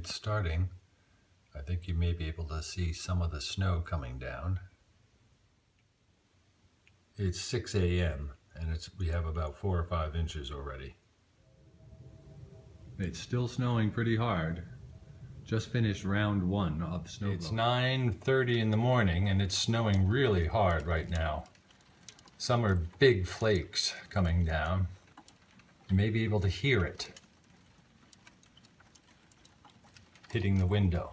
It's starting. I think you may be able to see some of the snow coming down. It's 6 a.m. and we have about 4 or 5 inches already. It's still snowing pretty hard. Just finished round 1 of snow. It's 9:30 in the morning and it's snowing really hard right now. Some are big flakes coming down. You may be able to hear it hitting the window.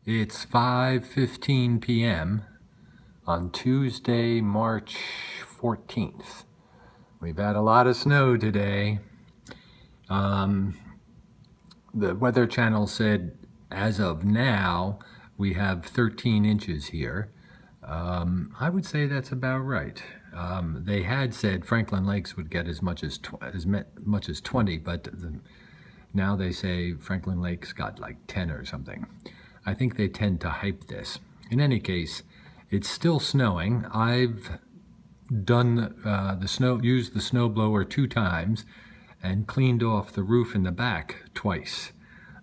It's 5:15 p.m. on Tuesday, March 14th. We've had a lot of snow today. The Weather Channel said as of now we have 13 inches here. I would say that's about right. They had said Franklin Lakes would get as much as 20, but now they say Franklin Lakes got like 10 or something. I think they tend to hype this. In any case, it's still snowing. I've done used the snowblower 2 times and cleaned off the roof in the back twice.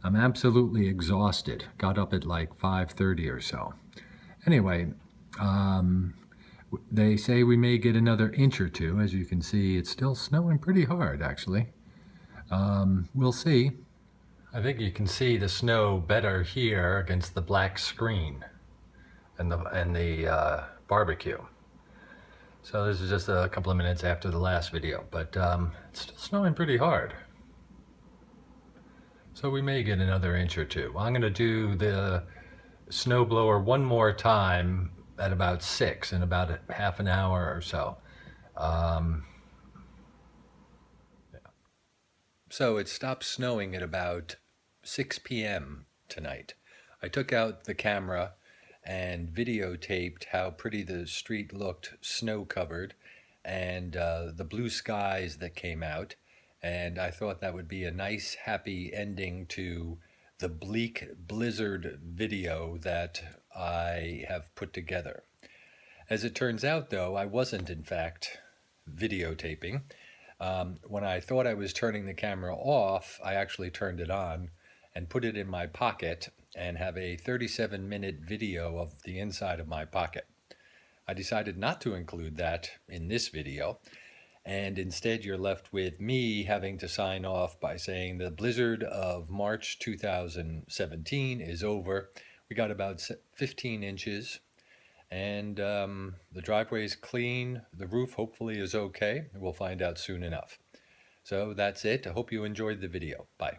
I'm absolutely exhausted. Got up at like 5:30 or so. Anyway, they say we may get another inch or 2. As you can see, it's still snowing pretty hard, actually. We'll see. I think you can see the snow better here against the black screen and the barbecue. So this is just a couple of minutes after the last video, but it's still snowing pretty hard. So we may get another inch or 2. I'm going to do the snowblower one more time at about 6 in about half an hour or so. So it stopped snowing at about 6 p.m. tonight. I took out the camera and videotaped how pretty the street looked snow covered and the blue skies that came out. And I thought that would be a nice, happy ending to the bleak blizzard video that I have put together. As it turns out, though, I wasn't, in fact, videotaping. When I thought I was turning the camera off, I actually turned it on and put it in my pocket and have a 37-minute video of the inside of my pocket. I decided not to include that in this video, and instead you're left with me having to sign off by saying the blizzard of March 2017 is over. We got about 15 inches, and the driveway is clean. The roof hopefully is okay. We'll find out soon enough. So that's it. I hope you enjoyed the video. Bye.